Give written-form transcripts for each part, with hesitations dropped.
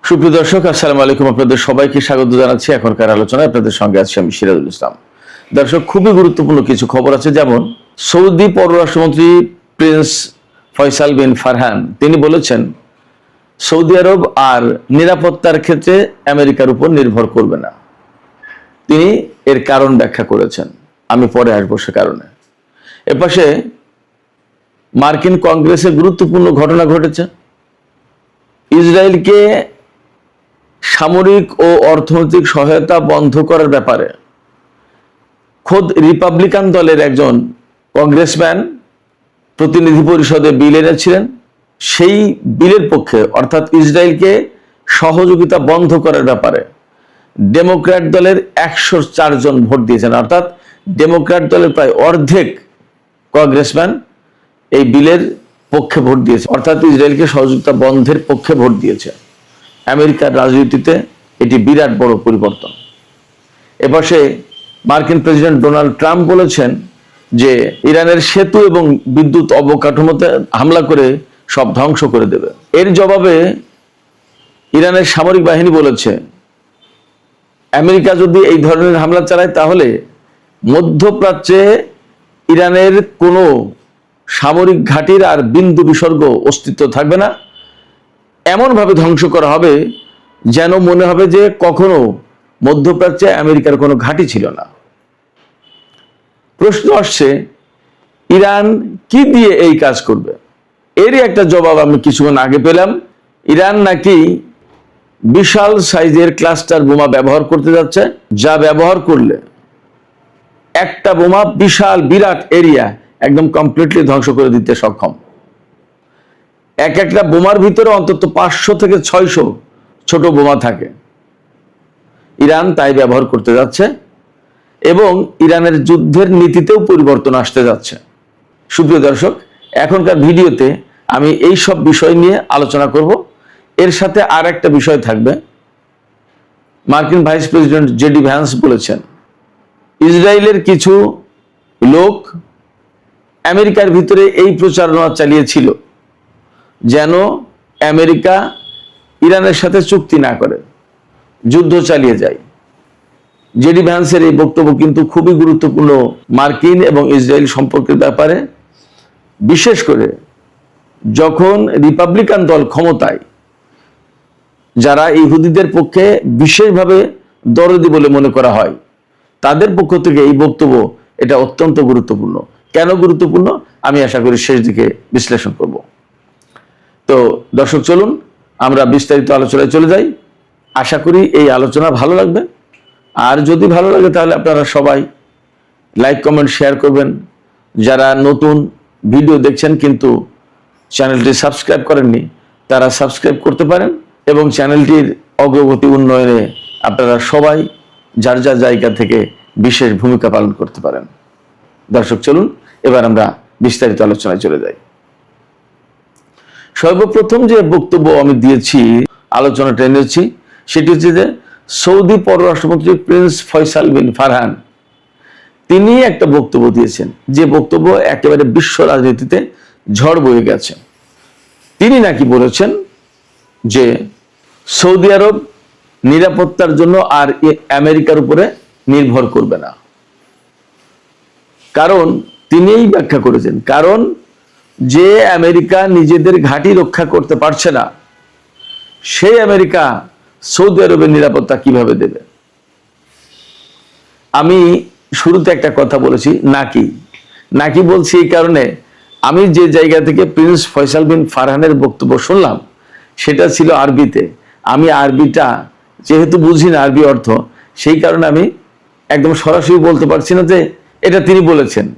সুপ্রিয় দর্শক, আসসালামু আলাইকুম। আপনাদের সবাইকে স্বাগত জানাচ্ছি এখনকার আলোচনায়। আপনাদের সঙ্গে আছি আমি সিরাজুল ইসলাম। দর্শক, খুবই গুরুত্বপূর্ণ কিছু খবর আছে। যেমন সৌদি পররাষ্ট্রমন্ত্রী প্রিন্স ফয়সাল বিন ফারহান তিনি বলেছেন সৌদি আরব আর নিরাপত্তার ক্ষেত্রে আমেরিকার উপর নির্ভর করবে না। তিনি এর কারণ ব্যাখ্যা করেছেন, আমি পরে আসবো সে কারণে। এপাশে মার্কিন কংগ্রেসে গুরুত্বপূর্ণ ঘটনা ঘটেছে। ইসরায়েলকে সামরিক ও অর্থনৈতিক সহায়তা বন্ধ করার ব্যাপারে খোদ রিপাবলিকান দলের একজন কংগ্রেসম্যান প্রতিনিধি পরিষদে বিল এনেছিলেন। সেই বিলের পক্ষে, অর্থাৎ ইসরায়েলকে সহযোগিতা বন্ধ করার ব্যাপারে ডেমোক্র্যাট দলের 104 জন ভোট দিয়েছেন। অর্থাৎ ডেমোক্র্যাট দলের প্রায় অর্ধেক কংগ্রেসম্যান এই বিলের পক্ষে ভোট দিয়েছে, অর্থাৎ ইসরায়েলকে সহযোগিতা বন্ধের পক্ষে ভোট দিয়েছে। আমেরিকার রাজনীতিতে এটি বিরাট বড় পরিবর্তন। এপাশে মার্কিন প্রেসিডেন্ট ডোনাল্ড ট্রাম্প বলেছেন যে ইরানের সেতু এবং বিদ্যুৎ অবকাঠামোতে হামলা করে সব ধ্বংস করে দেবে। এর জবাবে ইরানের সামরিক বাহিনী বলেছে আমেরিকা যদি এই ধরনের হামলা চালায় তাহলে মধ্যপ্রাচ্যে ইরানের কোনো সামরিক ঘাঁটির আর বিন্দু বিসর্গ অস্তিত্ব থাকবে না। এমনভাবে ধ্বংস করা হবে যেন মনে হবে যে কখনো মধ্যপ্রাচ্যে আমেরিকার কোনো ঘাঁটি ছিল না। প্রশ্ন আসছে, ইরান কি দিয়ে এই কাজ করবে? এরই একটা জবাব আমি কিছুক্ষণ আগে পেলাম। ইরান নাকি বিশাল সাইজের ক্লাস্টার বোমা ব্যবহার করতে যাচ্ছে, যা ব্যবহার করলে একটা বোমা বিরাট এরিয়া একদম কমপ্লিটলি ধ্বংস করে দিতে সক্ষম। একটা বোমার ভিতরে অন্তত 500 থেকে 600 ছোট বোমা থাকে। ইরান তাই ব্যবহার করতে যাচ্ছে এবং ইরানের যুদ্ধের নীতিতেও পরিবর্তন আসতে যাচ্ছে। সুপ্রিয় দর্শক, এখনকার ভিডিওতে আমি এই সব বিষয় নিয়ে আলোচনা করব। এর সাথে আর একটা বিষয় থাকবে। মার্কিন ভাইস প্রেসিডেন্ট জেডি ভ্যান্স বলেছেন ইসরায়েলের কিছু লোক আমেরিকার ভিতরে এই প্রচারণা চালিয়েছিল যেন আমেরিকা ইরানের সাথে চুক্তি না করে, যুদ্ধ চালিয়ে যায়। জেডি ভ্যান্সের এই বক্তব্য কিন্তু খুবই গুরুত্বপূর্ণ মার্কিন এবং ইসরায়েল সম্পর্কের ব্যাপারে, বিশেষ করে যখন রিপাবলিকান দল ক্ষমতায়, যারা ইহুদিদের পক্ষে বিশেষভাবে দরদি বলে মনে করা হয়, তাদের পক্ষ থেকে এই বক্তব্য এটা অত্যন্ত গুরুত্বপূর্ণ। কেন গুরুত্বপূর্ণ আমি আশা করি শেষ দিকে বিশ্লেষণ করব। তো দর্শক, চলুন আমরা বিস্তারিত আলোচনায় চলে যাই। আশা করি এই আলোচনা ভালো লাগবে। আর যদি ভালো লাগে তাহলে আপনারা সবাই লাইক, কমেন্ট, শেয়ার করবেন। যারা নতুন ভিডিও দেখছেন কিন্তু চ্যানেলটি সাবস্ক্রাইব করেননি, তারা সাবস্ক্রাইব করতে পারেন এবং চ্যানেলটির অগ্রগতি উন্নয়নে আপনারা সবাই যার যার জায়গা থেকে বিশেষ ভূমিকা পালন করতে পারেন। দর্শক, চলুন এবার আমরা বিস্তারিত আলোচনায় চলে যাই। সর্বপ্রথম যে বক্তব্য আমি দিয়েছি, আলোচনাটা এনেছি, সেটি হচ্ছে যে সৌদি পররাষ্ট্রমন্ত্রী প্রিন্স ফয়সাল বিন ফারহান তিনি একটা বক্তব্য দিয়েছেন, যে বক্তব্য একেবারে বিশ্ব রাজনীতিতে ঝড় বয়ে গেছে। তিনি নাকি বলেছেন যে সৌদি আরব নিরাপত্তার জন্য আর আমেরিকার উপরে নির্ভর করবে না। কারণ তিনিই ব্যাখ্যা করেছেন, কারণ যে আমেরিকা নিজেদের ঘাঁটি রক্ষা করতে পারছে না, সেই আমেরিকা সৌদি আরবের নিরাপত্তা কিভাবে দেবে? আমি শুরুতে একটা কথা বলেছি, নাকি বলছি এই কারণে, আমি যে জায়গা থেকে প্রিন্স ফয়সাল বিন ফারহানের বক্তব্য শুনলাম সেটা ছিল আরবিতে। আমি আরবিটা যেহেতু বুঝি না, আরবি অর্থ, সেই কারণে আমি একদম সরাসরি বলতে পারছি না যে এটা তিনি বলেছেন।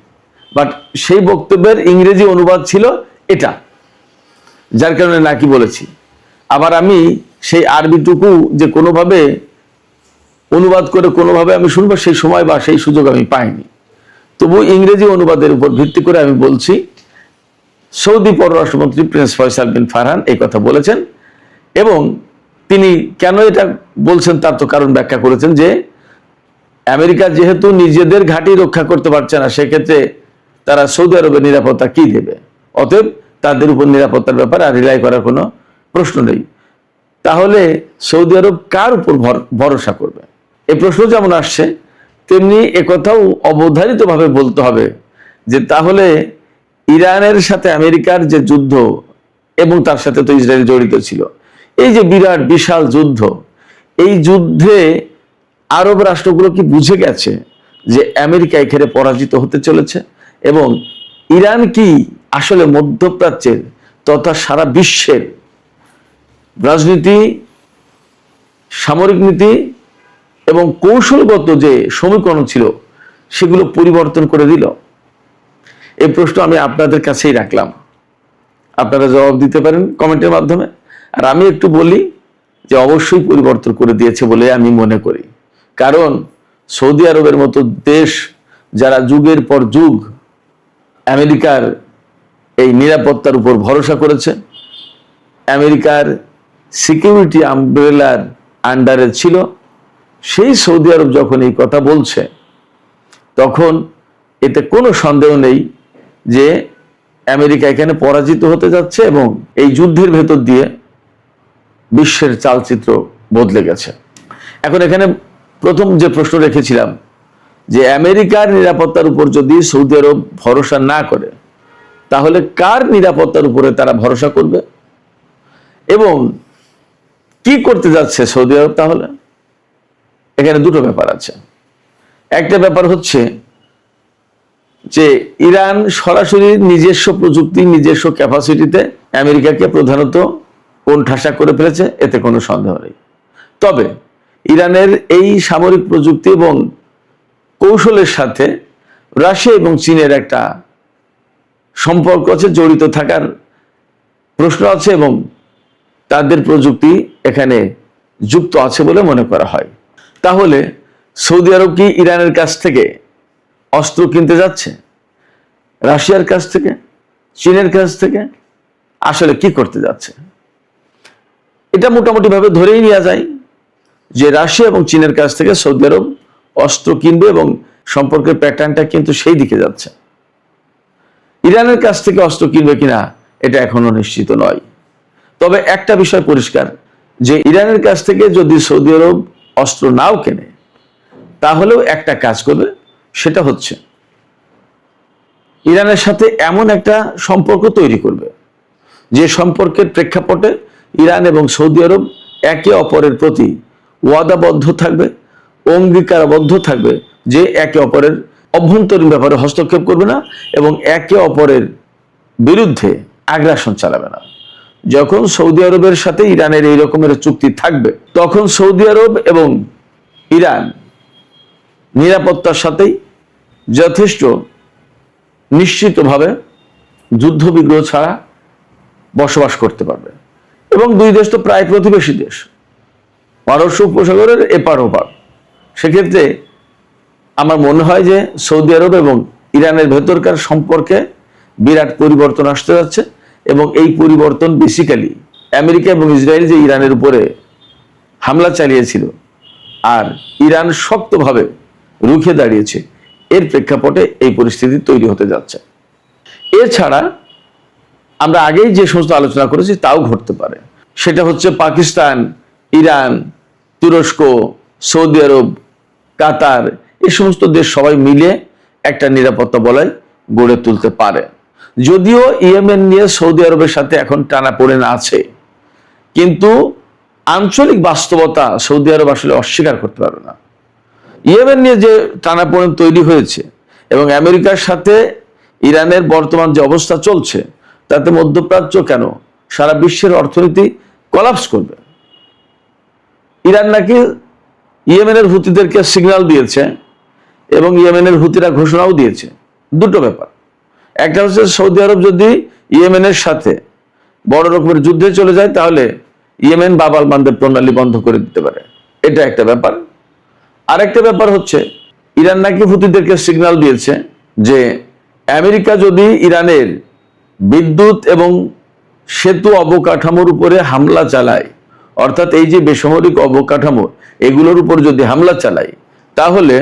বাট সেই বক্তব্যের ইংরেজি অনুবাদ ছিল এটা, যার কারণে নাকি বলেছি। আবার আমি সেই আরবিটুকু যে কোনোভাবে অনুবাদ করে কোনোভাবে আমি শুনবো সেই সময় বা সেই সুযোগ আমি পাইনি। তবু ইংরেজি অনুবাদের উপর ভিত্তি করে আমি বলছি, সৌদি পররাষ্ট্রমন্ত্রী প্রিন্স ফয়সাল বিন ফারহান এই কথা বলেছেন এবং তিনি কেন এটা বলছেন তার তো কারণ ব্যাখ্যা করেছেন যে আমেরিকা যেহেতু নিজেদের ঘাঁটি রক্ষা করতে পারছে না, সেক্ষেত্রে তারা সৌদি আরবের নিরাপত্তা কি দেবে? অতএব তাদের উপর নিরাপত্তার ব্যাপারে আর রিলাই করার কোনো প্রশ্ন নেই। তাহলে সৌদি আরব কার উপর ভরসা করবে? এই প্রশ্ন যেমন আসছে, তেমনি একথাও অবধারিতভাবে বলতে হবে যে তাহলে ইরানের সাথে আমেরিকার যে যুদ্ধ, এবং তার সাথে তো ইসরায়েল জড়িত ছিল, এই যে বিরাট বিশাল যুদ্ধ, এই যুদ্ধে আরব রাষ্ট্রগুলো কি বুঝে গেছে যে আমেরিকা এখানে পরাজিত হতে চলেছে, এবং ইরান কি আসলে মধ্যপ্রাচ্যের তথা সারা বিশ্বের রাজনীতি, সামরিক নীতি এবং কৌশলগত যে সমীকরণ ছিল সেগুলো পরিবর্তন করে দিল? এই প্রশ্ন আমি আপনাদের কাছেই রাখলাম, আপনারা জবাব দিতে পারেন কমেন্টের মাধ্যমে। আর আমি একটু বলি যে অবশ্যই পরিবর্তন করে দিয়েছে বলে আমি মনে করি, কারণ সৌদি আরবের মতো দেশ যারা যুগের পর যুগ আমেরিকার এই নিরাপত্তার উপর ভরসা করেছে, আমেরিকার সিকিউরিটি আমব্রেলার আন্ডারে ছিল, সেই সৌদি আরব যখন এই কথা বলছে, তখন এতে কোনো সন্দেহ নেই যে আমেরিকা এখানে পরাজিত হতে যাচ্ছে এবং এই যুদ্ধের ভেতর দিয়ে বিশ্বের চালচিত্র বদলে গেছে। এখন এখানে প্রথম যে প্রশ্ন রেখেছিলাম যে আমেরিকার নিরাপত্তার উপর যদি সৌদি আরব ভরসা না করে, তাহলে কার নিরাপত্তার উপরে তারা ভরসা করবে এবং কি করতে যাচ্ছে সৌদি আরব? তাহলে এখানে দুটো ব্যাপার আছে। একটা ব্যাপার হচ্ছে যে ইরান সরাসরি নিজস্ব প্রযুক্তি, নিজস্ব ক্যাপাসিটিতে আমেরিকাকে প্রধানত কোণঠাসা করে ফেলেছে, এতে কোনো সন্দেহ নেই। তবে ইরানের এই সামরিক প্রযুক্তি এবং কৌশলের সাথে রাশিয়া এবং চীনের একটা সম্পর্ক আছে, জড়িত থাকার প্রশ্ন আছে, এবং তাদের প্রযুক্তি এখানে যুক্ত আছে বলে মনে করা হয়। তাহলে সৌদি আরব কি ইরানের কাছ থেকে অস্ত্র কিনতে যাচ্ছে? রাশিয়ার কাছ থেকে, চীনের কাছ থেকে? আসলে কি করতে যাচ্ছে? এটা মোটামুটি ভাবে ধরেই নেওয়া যায় যে রাশিয়া এবং চীনের কাছ থেকে সৌদি আরব অস্ত্র কিনবে এবং সম্পর্কের প্যাটার্নটা কিন্তু সেই দিকে যাচ্ছে। ইরানের কাছ থেকে অস্ত্র কিনবে কিনা এটা এখনো নিশ্চিত নয়। তবে একটা বিষয় পরিষ্কার যে ইরানের কাছ থেকে যদি সৌদি আরব অস্ত্র নাও কেনে, তাহলেও একটা কাজ করবে, সেটা হচ্ছে ইরানের সাথে এমন একটা সম্পর্ক তৈরি করবে যে সম্পর্কের প্রেক্ষাপটে ইরান এবং সৌদি আরব একে অপরের প্রতি ওয়াদাবদ্ধ থাকবে, অঙ্গীকারবদ্ধ থাকবে যে একে অপরের অভ্যন্তরীণ ব্যাপারে হস্তক্ষেপ করবে না এবং একে অপরের বিরুদ্ধে আগ্রাসন চালাবে না। যখন সৌদি আরবের সাথে ইরানের এই রকমের চুক্তি থাকবে, তখন সৌদি আরব এবং ইরান নিরাপত্তার সাথেই যথেষ্ট নিশ্চিতভাবে যুদ্ধ বিগ্রহ ছাড়া বসবাস করতে পারবে। এবং দুই দেশ তো প্রায় প্রতিবেশী দেশ, পারস্য উপসাগরের এপার ওপার। সেক্ষেত্রে আমার মনে হয় যে সৌদি আরব এবং ইরানের ভেতরকার সম্পর্কে বিরাট পরিবর্তন আসতে যাচ্ছে, এবং এই পরিবর্তন বেসিক্যালি আমেরিকা এবং ইসরায়েল যে ইরানের উপরে হামলা চালিয়েছিল আর ইরান শক্তভাবে রুখে দাঁড়িয়েছে, এর প্রেক্ষাপটে এই পরিস্থিতি তৈরি হতে যাচ্ছে। এছাড়া আমরা আগেই যে সমস্ত আলোচনা করেছি তাও ঘটতে পারে। সেটা হচ্ছে পাকিস্তান, ইরান, তুরস্ক, সৌদি আরব, কাতার, এই সমস্ত দেশ সবাই মিলে একটা নিরাপত্তা বলয় গড়ে তুলতে পারে। যদিও ইয়েমেন নিয়ে সৌদি আরবের সাথে এখন টানাপোড়েন আছে, কিন্তু আঞ্চলিক বাস্তবতা সৌদি আরব আসলে অস্বীকার করতে পারবে না। ইয়েমেন নিয়ে যে টানাপোড়েন তৈরি হয়েছে এবং আমেরিকার সাথে ইরানের বর্তমান যে অবস্থা চলছে, তাতে মধ্যপ্রাচ্য কেন সারা বিশ্বের অর্থনীতি কলাপস করবে। ইরান নাকি ইয়েমেনের হুতিদেরকে সিগন্যাল দিয়েছে এবং ইয়েমেনের হুতিরা ঘোষণাও দিয়েছে। দুটো ব্যাপার, একটা হচ্ছে সৌদি আরব যদি ইয়েমেনের সাথে বড় রকমের যুদ্ধে চলে যায়, তাহলে ইয়েমেন বাব-আল মানদেব প্রণালী বন্ধ করে দিতে পারে, এটা একটা ব্যাপার। আরেকটা ব্যাপার হচ্ছে ইরান নাকি হুতিদেরকে সিগন্যাল দিয়েছে যে আমেরিকা যদি ইরানের বিদ্যুৎ এবং সেতু অবকাঠামোর উপরে হামলা চালায়, অর্থাৎ এই যে বেসামরিক অবকাঠামো এগুলোর উপর যদি হামলা চালায়, তাহলে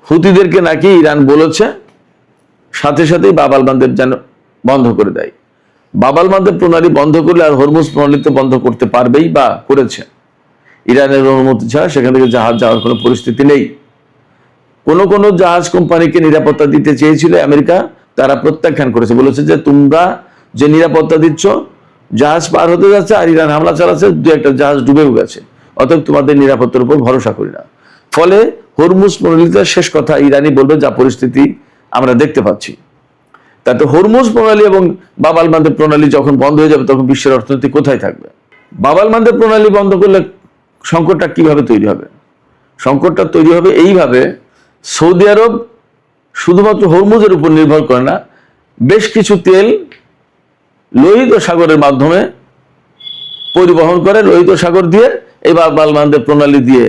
হুতিদেরকে নাকি ইরান বলেছে সাথে সাথেই বাব-আল মানদেব যেন বন্ধ করে দেয়। বাব আল মানদেব প্রণালী বন্ধ করলে আর হরমুজ প্রণালীতে বন্ধ করতে পারবেই বা করেছে। ইরানের অনুমতি ছাড়া সেখান থেকে জাহাজ যাওয়ার কোনো পরিস্থিতি নেই। কোন কোন জাহাজ কোম্পানিকে নিরাপত্তা দিতে চেয়েছিল আমেরিকা, তারা প্রত্যাখ্যান করেছে, বলেছে যে তোমরা যে নিরাপত্তা দিচ্ছ, জাহাজ পার হতে যাচ্ছে আর ইরান হামলা চালাচ্ছে, দু একটা জাহাজ ডুবেও গেছে, অতএব তোমাদের নিরাপত্তার উপর ভরসা করি না। ফলে হরমুজ প্রণালীতে শেষ কথা ইরানি বলবে যা পরিস্থিতি আমরা দেখতে পাচ্ছি, তাতে হরমুজ প্রণালী এবং বাব আল মানদেব প্রণালী যখন বন্ধ হয়ে যাবে তখন বিশ্বের অর্থনীতি কোথায় থাকবে? বাব আল মানদেব প্রণালী বন্ধ করলে সংকটটা কিভাবে তৈরি হবে? সংকটটা তৈরি হবে এইভাবে, সৌদি আরব শুধুমাত্র হরমুজের উপর নির্ভর করে না, বেশ কিছু তেল লোহিত সাগরের মাধ্যমে পরিবহন করে, লোহিত সাগর দিয়ে এই বাব আল মানদেব প্রণালী দিয়ে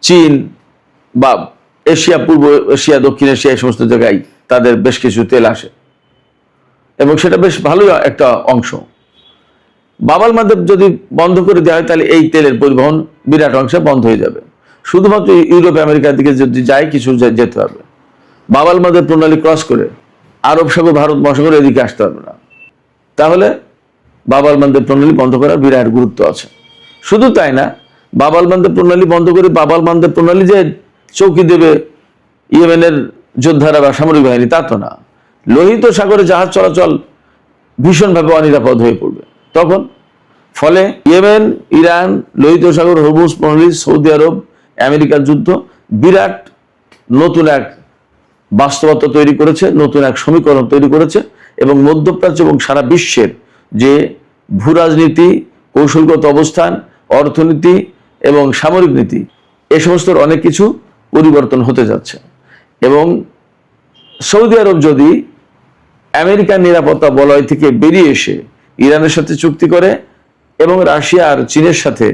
চীন বা এশিয়া, পূর্ব এশিয়া, দক্ষিণ এশিয়া, এই সমস্ত জায়গায় তাদের বেশ কিছু তেল আসে এবং সেটা বেশ ভালো একটা অংশ। বাব আল মানদেব যদি বন্ধ করে দেওয়া হয় তাহলে এই তেলের পরিবহন বিরাট অংশে বন্ধ হয়ে যাবে। শুধুমাত্র ইউরোপ আমেরিকার দিকে যদি যায় কিছু যেতে হবে, বাব আল মানদেব প্রণালী ক্রস করে আরব সাগর, ভারত মহাসাগর এদিকে আসতে হবে না। তাহলে বাব আল মানদেব প্রণালী বন্ধ করার বিরাট গুরুত্ব আছে। শুধু তাই না, বাব আল মানদেব প্রণালী বন্ধ করে বাব আল মানদেব প্রণালী যে চৌকি দেবে ইয়েমেনের যোদ্ধারা বা সামরিক বাহিনী, তা তো না। লোহিত সাগরে জাহাজ চলাচল ভীষণভাবে অনিরাপদ হয়ে পড়বে তখন। ফলে ইয়েমেন, ইরান, লোহিত সাগর, হরমুজ প্রণালী, সৌদি আরব, আমেরিকার যুদ্ধ বিরাট নতুন এক বাস্তবতা তৈরি করেছে, নতুন এক সমীকরণ তৈরি করেছে এবং মধ্যপ্রাচ্য এবং সারা বিশ্বের যে ভূ রাজনীতি, কৌশলগত অবস্থান, অর্থনীতি এবং সামরিক নীতি, এ সমস্ত অনেক কিছু পরিবর্তন হতে যাচ্ছে। এবং সৌদি আরব যদি আমেরিকার নিরাপত্তা বলয় থেকে বেরিয়ে এসে ইরানের সাথে চুক্তি করে এবং রাশিয়া আর চীনের সাথে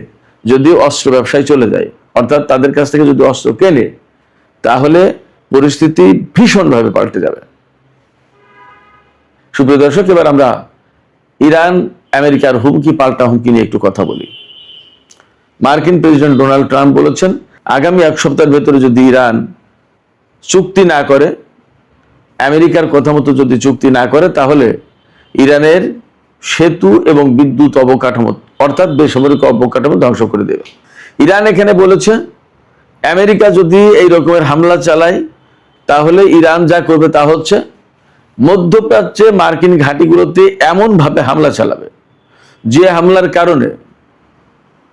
যদি অস্ত্র ব্যবসায় চলে যায়, অর্থাৎ তাদের কাছ থেকে যদি অস্ত্র কেনে, তাহলে পরিস্থিতি ভীষণভাবে পাল্টে যাবে। সুপ্রিয় দর্শক, এবার আমরা ইরান আমেরিকার হুমকি, পাল্টা হুমকি নিয়ে একটু কথা বলি। মার্কিন প্রেসিডেন্ট ডোনাল্ড ট্রাম্প বলেছেন, আগামী এক সপ্তাহের ভেতরে যদি ইরান চুক্তি না করে, আমেরিকার কথা মতো যদি চুক্তি না করে, তাহলে ইরানের সেতু এবং বিদ্যুৎ অবকাঠামো, অর্থাৎ বেসামরিক অবকাঠামো ধ্বংস করে দেবে। ইরান এখানে বলেছে আমেরিকা যদি এই রকমের হামলা চালায়, তাহলে ইরান যা করবে তা হচ্ছে মধ্যপ্রাচ্যে মার্কিন ঘাঁটিগুলোতে এমনভাবে হামলা চালাবে যে হামলার কারণে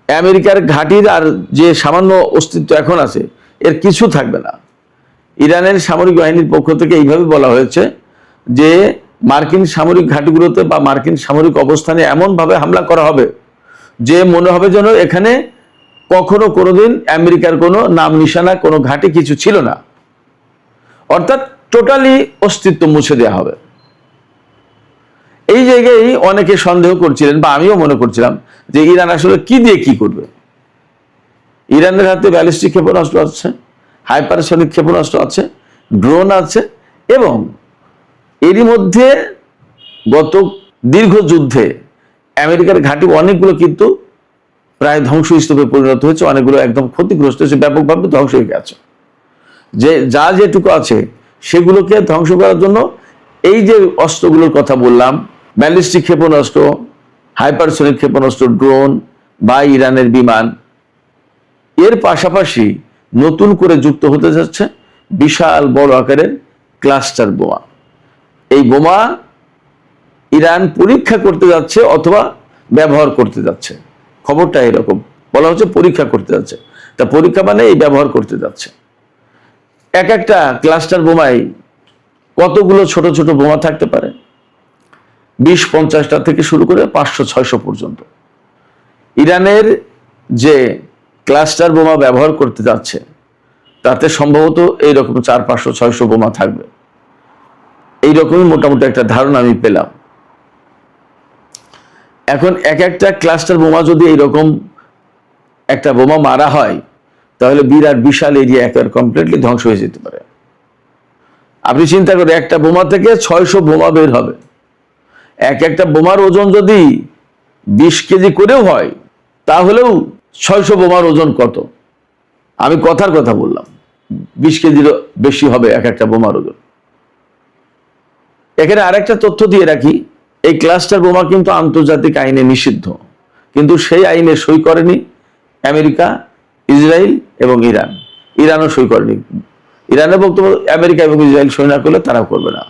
আমেরিকার ঘাঁটির আর যে সামান্য অস্তিত্ব এখন আছে এর কিছু থাকবে না। ইরানের সামরিক বাহিনীর পক্ষ থেকে এইভাবে বলা হয়েছে যে মার্কিন সামরিক ঘাঁটিগুলোতে বা মার্কিন সামরিক অবস্থানে এমনভাবে হামলা করা হবে যে মনে হবে যেন এখানে কখনো কোনোদিন আমেরিকার কোনো নাম নিশানা, কোনো ঘাঁটি কিছু ছিল না, অর্থাৎ টোটালি অস্তিত্ব মুছে দেওয়া হবে। এই জায়গায় অনেকে সন্দেহ করছিলেন বা আমিও মনে করছিলাম যে ইরান আসলে কি দিয়ে কি করবে। ইরানের হাতে ব্যালিস্টিক ক্ষেপণাস্ত্র আছে, হাইপারসনিক ক্ষেপণাস্ত্র আছে, ড্রোন আছে এবং এরই মধ্যে গত দীর্ঘ যুদ্ধে আমেরিকার ঘাঁটি অনেকগুলো কিন্তু প্রায় ধ্বংসস্তূপে পরিণত হয়েছে, অনেকগুলো একদম ক্ষতিগ্রস্ত হয়েছে, ব্যাপকভাবে ধ্বংস হয়ে গেছে। যে যা যেটুকু আছে সেগুলোকে ধ্বংস করার জন্য এই যে অস্ত্রগুলোর কথা বললাম, ব্যালিস্টিক ক্ষেপণাস্ত্র, হাইপারসনিক ক্ষেপণাস্ত্র, ড্রোন বা ইরানের বিমান, এর পাশাপাশি নতুন করে যুক্ত হতে যাচ্ছে বিশাল বড় আকারের ক্লাস্টার বোমা। এই বোমা ইরান পরীক্ষা করতে যাচ্ছে অথবা ব্যবহার করতে যাচ্ছে। খবরটা এরকম বলা হচ্ছে, পরীক্ষা করতে যাচ্ছে। তা পরীক্ষা মানে এই ব্যবহার করতে যাচ্ছে। এক একটা ক্লাস্টার বোমায় কতগুলো ছোট ছোট বোমা থাকতে পারে? 20-50টা থেকে শুরু করে 500-600 পর্যন্ত। ইরানের যে ক্লাস্টার বোমা ব্যবহার করতে যাচ্ছে তাতে সম্ভবত এইরকম 400-500-600 বোমা থাকবে, এইরকমই মোটামুটি একটা ধারণা আমি পেলাম। এখন এক একটা ক্লাস্টার বোমা যদি এইরকম একটা বোমা মারা হয়, তাহলে বিরাট বিশাল এরিয়া একেবারে কমপ্লিটলি ধ্বংস হয়ে যেতে পারে। আপনি চিন্তা করেন, একটা বোমা থেকে 600 বোমা বের হবে। এক একটা বোমার ওজন যদি 20 কেজি করেও হয়, তাহলেও 600 বোমার ওজন কত? আমি কথার কথা বললাম, 20 কেজির বেশি হবে এক একটা বোমার ওজন। এখানে আরেকটা তথ্য দিয়ে রাখি, এই ক্লাস্টার বোমা কিন্তু আন্তর্জাতিক আইনে নিষিদ্ধ, কিন্তু সেই আইনে সই করেনি আমেরিকা, ইসরায়েল এবং ইরান। ইরানও সই করেনি। ইরানের বক্তব্য আমেরিকা এবং ইসরায়েল সই না করলে তারাও করবে না।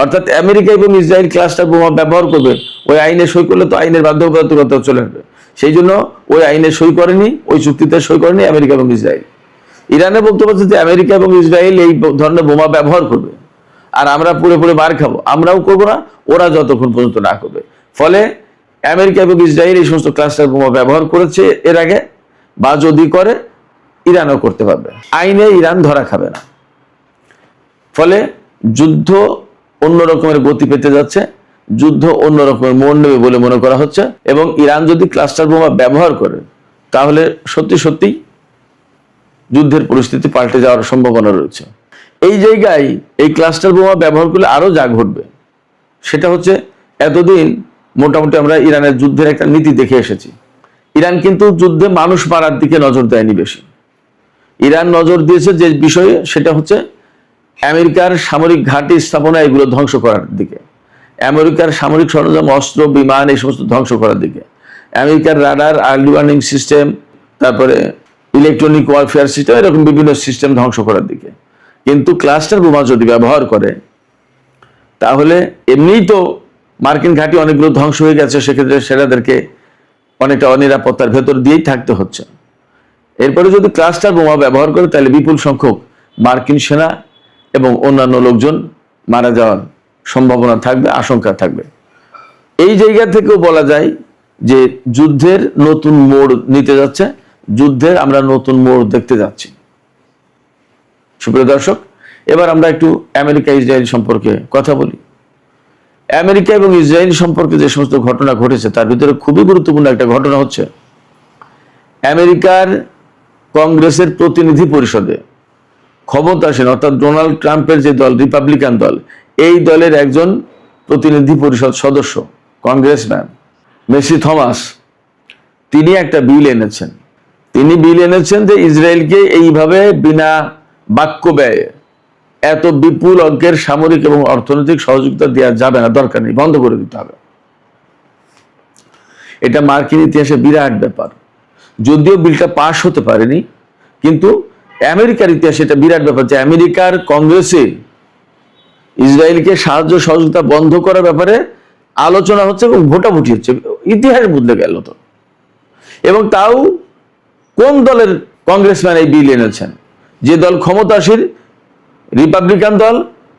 অর্থাৎ আমেরিকা এবং ইসরায়েল ক্লাস্টার বোমা ব্যবহার করবে, ওই আইনে সই করলে তো আইনের বাধ্যবাধকতা চলে আসবে। সেই জন্য ওই আইনে সই করেনি, ওই চুক্তিতে সই করেনি আমেরিকা এবং ইসরায়েল। ইরানের বক্তব্য হচ্ছে যে আমেরিকা এবং ইসরায়েল এই ধরনের বোমা ব্যবহার করবে আর আমরা পুরো পুরো মার খাবো, আমরাও করবো না, ওরা যতক্ষণ পর্যন্ত না করবে। ফলে আমেরিকা এবং ইসরায়েল এই সমস্ত ক্লাস্টার বোমা ব্যবহার করেছে এর আগে, বা যদি করে ইরানও করতে পারবে, আইনে ইরান ধরা খাবে না। ফলে যুদ্ধ অন্য রকমের গতি পেতে যাচ্ছে, যুদ্ধ অন্য রকমের মোড় নেবে বলে মনে করা হচ্ছে। এবং ইরান যদি ক্লাস্টার বোমা ব্যবহার করে তাহলে সত্যি সত্যি যুদ্ধের পরিস্থিতি পাল্টে যাওয়ার সম্ভাবনা রয়েছে। এই জায়গায় এই ক্লাস্টার বোমা ব্যবহার করলে আরো যা ঘটবে সেটা হচ্ছে, এতদিন মোটামুটি আমরা ইরানের যুদ্ধের একটা নীতি দেখে এসেছি। ইরান কিন্তু যুদ্ধে মানুষ মারার দিকে নজর দেয়নি বেশি। ইরান নজর দিয়েছে যে বিষয়ে, সেটা হচ্ছে আমেরিকার সামরিক ঘাঁটি স্থাপনা এগুলো ধ্বংস করার দিকে, আমেরিকার সামরিক সরঞ্জাম, অস্ত্র, বিমান এই সমস্ত ধ্বংস করার দিকে, আমেরিকার রাডার, আর্লি ওয়ার্নিং সিস্টেম, তারপরে ইলেকট্রনিক ওয়ারফেয়ার সিস্টেম, এরকম বিভিন্ন সিস্টেম ধ্বংস করার দিকে। কিন্তু ক্লাস্টার বোমা যদি ব্যবহার করে তাহলে এমনিই তো মার্কিন ঘাঁটি অনেকগুলো ধ্বংস হয়ে গেছে, সেক্ষেত্রে সেনাদেরকে অনেকটা অনিরাপত্তার ভেতর দিয়েই থাকতে হচ্ছে। এরপরে যদি ক্লাস্টার বোমা ব্যবহার করে তাহলে বিপুল সংখ্যক মার্কিন সেনা এবং অন্যান্য লোকজন মারা যাওয়ার সম্ভাবনা থাকবে, আশঙ্কা থাকবে। এই জায়গা থেকেও বলা যায় যে যুদ্ধের নতুন মোড় নিতে যাচ্ছে, যুদ্ধের আমরা নতুন মোড় দেখতে যাচ্ছি। সুপ্রিয় দর্শক, এবার আমরা একটু আমেরিকা ইসরায়েল সম্পর্কে কথা বলি। আমেরিকা এবং ইসরায়েল সম্পর্কে যে সমস্ত ঘটনা ঘটেছে তার ভিতরে খুবই গুরুত্বপূর্ণ একটা ঘটনা হচ্ছে, আমেরিকার কংগ্রেসের প্রতিনিধি পরিষদে ক্ষমতাসীন অর্থাৎ ডোনাল্ড ট্রাম্পের যে দল, রিপাবলিকান দল, এই দলের একজন প্রতিনিধি পরিষদ সদস্য, কংগ্রেসম্যান মেসি থমাস, তিনি একটা বিল এনেছেন। তিনি বিল এনেছেন যে ইসরায়েলকে এইভাবে বিনা বাক্য ব্যয়ে এত বিপুল অঙ্কের সামরিক এবং অর্থনৈতিক সহযোগিতা দেওয়া যাবে না, দরকার নেই, বন্ধ করে দিতে হবে। এটা মার্কিন ইতিহাসে বিরাট ব্যাপার। যদিও বিলটা পাশ হতে পারেনি, কিন্তু আমেরিকার ইতিহাসে এটা বিরাট ব্যাপার যে আমেরিকার কংগ্রেসে ইসরায়েলকে সাহায্য সহযোগিতা বন্ধ করার ব্যাপারে আলোচনা হচ্ছে এবং ভোটাভুটি হচ্ছে। ইতিহাস বদলে গেল তো। এবং তাও কোন দলের কংগ্রেসম্যান এই বিল এনেছেন? যে দল ক্ষমতাসীন, রিপাবলিকান দল,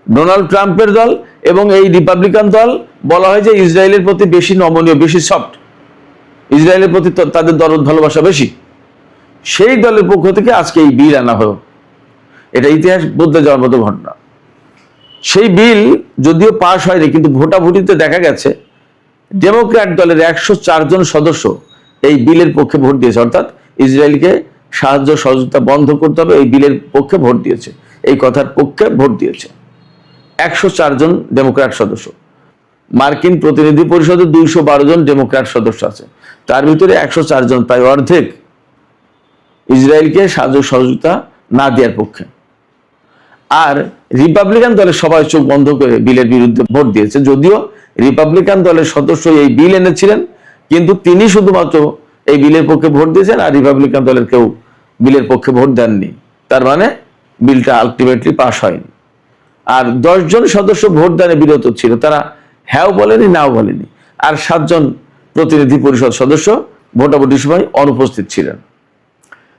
ডোনাল্ড ট্রাম্পের দল। এবং এই রিপাবলিকান দল বলা হয় যে ইসরায়েলের প্রতি বেশি নমনীয়, বেশি সফট, ইসরায়েলের প্রতি তাদের দরদ ভালোবাসা বেশি। সেই দলের পক্ষ থেকে আজকে এই বিল আনা হলো। এটা ইতিহাস বদলে যাওয়ার মতো ঘটনা। সেই বিল যদিও পাশ হয়নি, কিন্তু ভোটাভুটিতে দেখা গেছে ডেমোক্র্যাট দলের 104 জন সদস্য এই বিলের পক্ষে ভোট দিয়েছে, অর্থাৎ ইসরায়েলকে সাহায্য সহযোগিতা বন্ধ করতে হবে এই বিলের পক্ষে ভোট দিয়েছে, এই কথার পক্ষে ভোট দিয়েছে 104 জন ডেমোক্র্যাট সদস্য। মার্কিন প্রতিনিধি পরিষদে 212 জন ডেমোক্র্যাট সদস্য আছে, তার ভিতরে 104 জন, প্রায় অর্ধেক, ইসরায়েলকে সাহায্য সহযোগিতা না দেওয়ার পক্ষে। আর রিপাবলিকান দলের সবাই চোখ বন্ধ করে বিলের বিরুদ্ধে ভোট দিয়েছে। যদিও রিপাবলিকান দলের সদস্য এই বিল এনেছিলেন, কিন্তু তিনি শুধুমাত্র এই বিলের পক্ষে ভোট দিয়েছেন, আর রিপাবলিকান দলের কেউ বিলের পক্ষে ভোট দেননি। তার মানে বিলটা আলটিমেটলি পাস হয়নি। আর 10 জন সদস্য ভোটদানে বিরত ছিল, তারা হ্যাঁও বলেনি, নাও বলেনি। আর 7 জন প্রতিনিধি পরিষদ সদস্য ভোটাভুটির সময় অনুপস্থিত ছিলেন।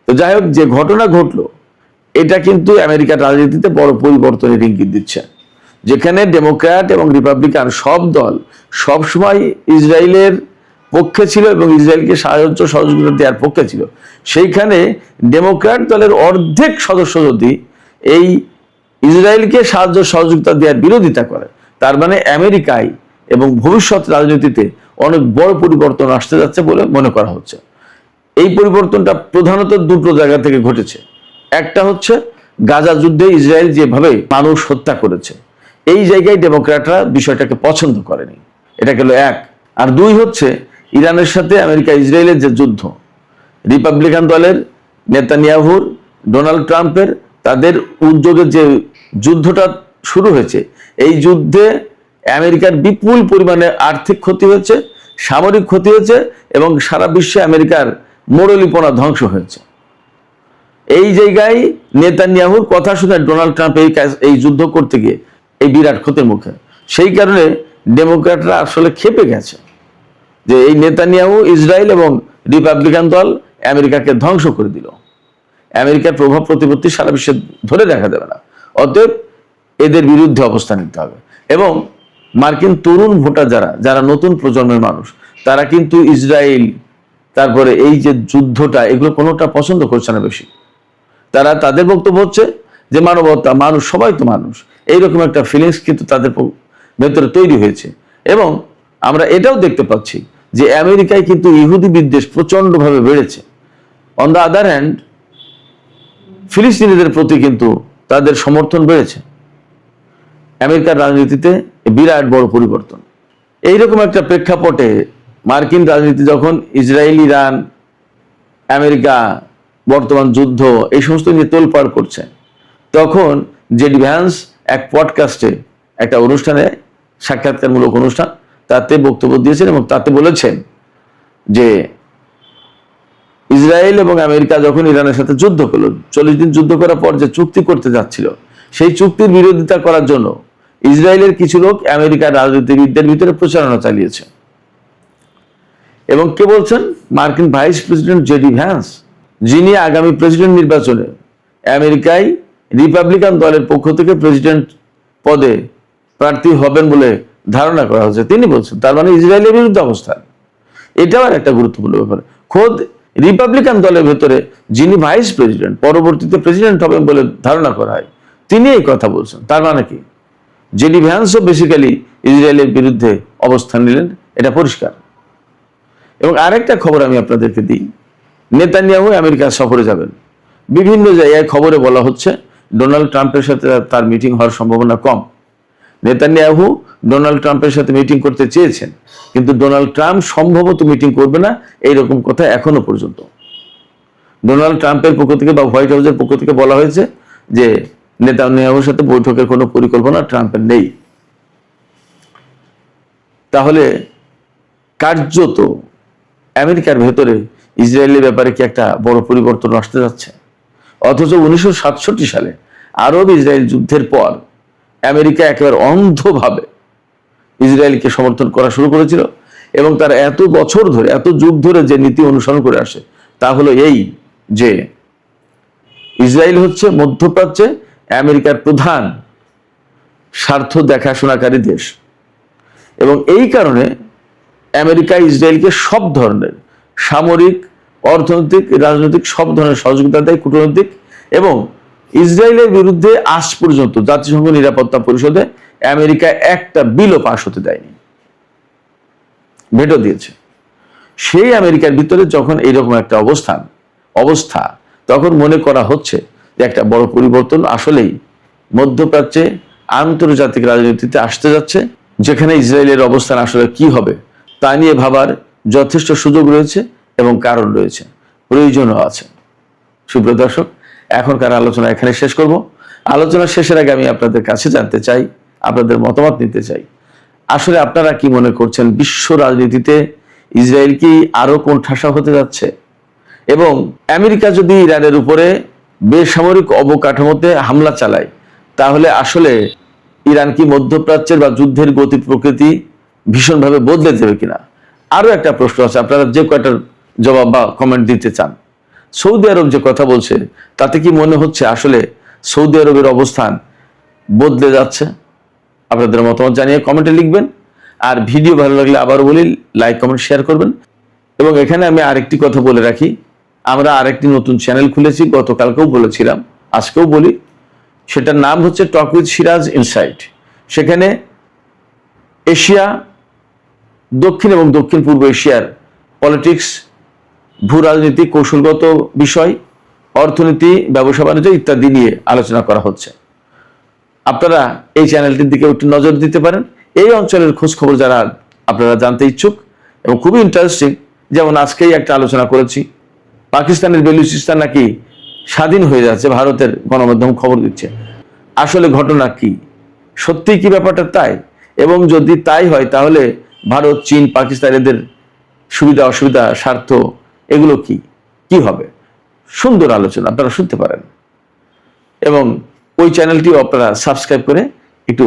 তো যাই হোক, যে ঘটনা ঘটলো এটা কিন্তু আমেরিকার রাজনীতিতে বড় পরিবর্তনের ইঙ্গিত দিচ্ছে। যেখানে ডেমোক্র্যাট এবং রিপাবলিকান সব দল সবসময় ইসরায়েলের পক্ষে ছিল এবং ইসরায়েলকে সাহায্য সহযোগিতা দেওয়ার পক্ষে ছিল, সেইখানে ডেমোক্র্যাট দলের অর্ধেক সদস্য যদি এই ইসরায়েলকে সাহায্য সহযোগিতা দেওয়ার বিরোধিতা করে, তার মানে আমেরিকায় এবং ভবিষ্যৎ রাজনীতিতে অনেক বড় পরিবর্তন আসতে যাচ্ছে বলে মনে করা হচ্ছে। এই পরিবর্তনটা প্রধানত দুটো জায়গা থেকে ঘটেছে। একটা হচ্ছে গাজা যুদ্ধে ইসরায়েল যেভাবে মানুষ হত্যা করেছে, এই জায়গায় ডেমোক্র্যাটরা বিষয়টাকে পছন্দ করেনি, এটা গেল এক। আর দুই হচ্ছে ইরানের সাথে আমেরিকা ইসরায়েলের যে যুদ্ধ, রিপাবলিকান দলের নেতানিয়াহুর, ডোনাল্ড ট্রাম্পের, তাদের উদ্যোগে যে যুদ্ধটা শুরু হয়েছে, এই যুদ্ধে আমেরিকার বিপুল পরিমাণে আর্থিক ক্ষতি হয়েছে, সামরিক ক্ষতি হয়েছে এবং সারা বিশ্বে আমেরিকার মোড়লিপনা ধ্বংস হয়েছে। এই জায়গায় নেতানিয়াহুর কথা শুনে ডোনাল্ড ট্রাম্প এই যুদ্ধ করতে গিয়ে এই বিরাট ক্ষতির মুখে। সেই কারণে ডেমোক্র্যাটরা আসলে ক্ষেপে গেছে যে এই নেতানিয়াহু, ইসরায়েল এবং রিপাবলিকান দল আমেরিকাকে ধ্বংস করে দিল। আমেরিকার প্রভাব প্রতিপত্তি সারা বিশ্বে ধরে দেখা যাবে না। অতএব এদের বিরুদ্ধে অবস্থান নিতে হবে। এবং মার্কিন তরুণ ভোটার যারা নতুন প্রজন্মের মানুষ, তারা কিন্তু ইসরায়েল, তারপরে এই যে যুদ্ধটা, এগুলো কোনোটা পছন্দ করছে না বেশি। তাদের বক্তব্য হচ্ছে যে মানবতা, মানুষ, সবাই তো মানুষ, এইরকম একটা ফিলিংস কিন্তু তাদের ভেতরে তৈরি হয়েছে। এবং আমরা এটাও দেখতে পাচ্ছি যে আমেরিকায় কিন্তু ইহুদি বিদ্বেষ প্রচন্ডভাবে বেড়েছে। অন দ্য আদার হ্যান্ড ফিলিস্তিনিদের প্রতি কিন্তু তাদের সমর্থন বেড়েছে। আমেরিকার রাজনীতিতে বিরাট বড় পরিবর্তন। এইরকম একটা প্রেক্ষাপটে মার্কিন রাজনীতি যখন ইসরায়েল, ইরান, আমেরিকা, বর্তমান যুদ্ধ, এই সমস্ত নিয়ে তোলপাড় করছে, তখন জেডি ভ্যান্স এক পডকাস্টে, একটা অনুষ্ঠানে, সাক্ষাৎকারমূলক অনুষ্ঠান, তাতে বক্তব্য দিয়েছেন এবং তাতে বলেছেন যে ইসরায়েল এবং আমেরিকা যখন ইরানের সাথে যুদ্ধ করল, 40 দিন যুদ্ধ করার পর যে চুক্তি করতে যাচ্ছিল, সেই চুক্তির বিরোধিতা করার জন্য ইসরায়েলের কিছু লোক আমেরিকার রাজনীতিবিদদের ভিতরে প্রচারণা চালিয়েছে। এবং কে বলছেন? মার্কিন ভাইস প্রেসিডেন্ট জেডি ভ্যান্স, যিনি আগামী প্রেসিডেন্ট নির্বাচনে আমেরিকায় রিপাবলিকান দলের পক্ষ থেকে প্রেসিডেন্ট পদে প্রার্থী হবেন বলে ধারণা করা হচ্ছে, তিনি বলছেন। তার মানে ইসরায়েলের বিরুদ্ধে অবস্থান। এটাও একটা গুরুত্বপূর্ণ ব্যাপার। খোদ রিপাবলিকান দলের ভেতরে যিনি ভাইস প্রেসিডেন্ট, পরবর্তীতে প্রেসিডেন্ট হবেন বলে ধারণা করা হয়, তিনি এই কথা বলছেন। তার মানে কি? জেডি ভ্যান্সও বেসিক্যালি ইসরায়েলের বিরুদ্ধে অবস্থান নিলেন, এটা পরিষ্কার। এবং আরেকটা খবর আমি আপনাদেরকে দিই, নেতানিয়াহু আমেরিকা সফরে যাবেন। বিভিন্ন জায়গায় খবরে বলা হচ্ছে ডোনাল্ড ট্রাম্পের সাথে তার মিটিং হওয়ার সম্ভাবনা কম। নেতানিয়াহু ডোনাল্ড ট্রাম্পের সাথে মিটিং করতে চেয়েছেন, কিন্তু ডোনাল্ড ট্রাম্প সম্ভবত মিটিং করবে না, এইরকম কথা এখনো পর্যন্ত। ডোনাল্ড ট্রাম্পের পক্ষ থেকে বা হোয়াইট হাউসের পক্ষ থেকে বলা হয়েছে যে নেতানিয়াহুর সাথে বৈঠকের কোনো পরিকল্পনা ট্রাম্পের নেই। তাহলে কার্যত আমেরিকার ভেতরে ইসরায়েলের ব্যাপারে কি একটা বড় পরিবর্তন আসতে যাচ্ছে? অথচ 1967 সালে আরব ইসরায়েল যুদ্ধের পর আমেরিকা একেবারে অন্ধভাবে ইসরায়েলকে সমর্থন করা শুরু করেছিল এবং তার এত বছর ধরে, এত যুগ ধরে যে নীতি অনুসরণ করে আসে, তা হলো এই যে ইসরায়েল হচ্ছে মধ্যপ্রাচ্যে আমেরিকার প্রধান স্বার্থ দেখাশোনাকারী দেশ। এবং এই কারণে আমেরিকা ইসরায়েলকে সব ধরনের সামরিক, অর্থনৈতিক, রাজনৈতিক সব ধরনের সহযোগিতা দেয়, কূটনৈতিক। এবং ইসরায়েলের বিরুদ্ধে আজ পর্যন্ত জাতিসংঘ নিরাপত্তা পরিষদে আমেরিকা একটা বিলও পাশ হতে দেয়নি, ভেটো দিয়েছে। সেই আমেরিকার ভিতরে যখন এইরকম একটা অবস্থা, তখন মনে করা হচ্ছে যে একটা বড় পরিবর্তন আসলেই মধ্যপ্রাচ্যে আন্তর্জাতিক রাজনীতিতে আসতে যাচ্ছে, যেখানে ইসরায়েলের অবস্থান আসলে কি হবে তা নিয়ে ভাবার যথেষ্ট সুযোগ রয়েছে এবং কারণ রয়েছে, প্রয়োজনও আছে। সুপ্রিয় দর্শক, এখনকার আলোচনা এখানে শেষ করব। আলোচনা শেষের আগে আমি আপনাদের কাছে জানতে চাই, আপনাদের মতামত নিতে চাই, আসলে আপনারা কি মনে করছেন বিশ্ব রাজনীতিতে ইসরায়েল কি আরো কোণঠাসা হতে যাচ্ছে? এবং আমেরিকা যদি ইরানের উপরে বেসামরিক অবকাঠামোতে হামলা চালায়, তাহলে আসলে ইরান কি মধ্যপ্রাচ্যের বা যুদ্ধের গতি প্রকৃতি ভীষণভাবে বদলে দেবে কিনা? আরো একটা প্রশ্ন আছে, আপনারা যে কয়টার জবাব বা কমেন্ট দিতে চান। সৌদি আরব যে কথা বলছে, তাতে কি মনে হচ্ছে আসলে সৌদি আরবের অবস্থান বদলে যাচ্ছে? আপনাদের মতামত জানিয়ে কমেন্টে লিখবেন। আর ভিডিও ভালো লাগলে আবার বলি, লাইক, কমেন্ট, শেয়ার করবেন। এবং এখানে আমি আরেকটি কথা বলে রাখি, আমরা আরেকটি নতুন চ্যানেল খুলেছি, গতকালকেও বলেছিলাম, আজকেও বলি। সেটার নাম হচ্ছে টক উইথ সিরাজ ইনসাইট। সেখানে এশিয়া, দক্ষিণ এবং দক্ষিণ পূর্ব এশিয়ার পলিটিক্স, ভূ রাজনীতি, কৌশলগত বিষয়, অর্থনীতি, ব্যবসা বাণিজ্য ইত্যাদি নিয়ে আলোচনা করা হচ্ছে। আপনারা এই চ্যানেলটির দিকে একটু নজর দিতে পারেন। এই অঞ্চলের খোঁজ খবর যারা আপনারা জানতে ইচ্ছুক এবং খুবই ইন্টারেস্টিং, যেমন আজকেই একটা আলোচনা করেছি, পাকিস্তানের বেলুচিস্তান নাকি স্বাধীন হয়ে যাচ্ছে, ভারতের গণমাধ্যম খবর দিচ্ছে। আসলে ঘটনা কি? সত্যিই কি ব্যাপারটা তাই? এবং যদি তাই হয় তাহলে ভারত, চীন, পাকিস্তান এদের সুবিধা অসুবিধা, স্বার্থ এগুলো কি হবে? সুন্দর আলোচনা, আপনারা শুনতে পারেন। এবং ওই চ্যানেলটিও আপনারা সাবস্ক্রাইব করে একটু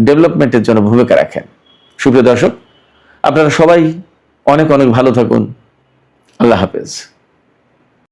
ডেভেলপমেন্টের জন্য ভূমিকা রাখেন। সুপ্রিয় দর্শক, আপনারা সবাই অনেক অনেক ভালো থাকুন। আল্লাহ হাফেজ।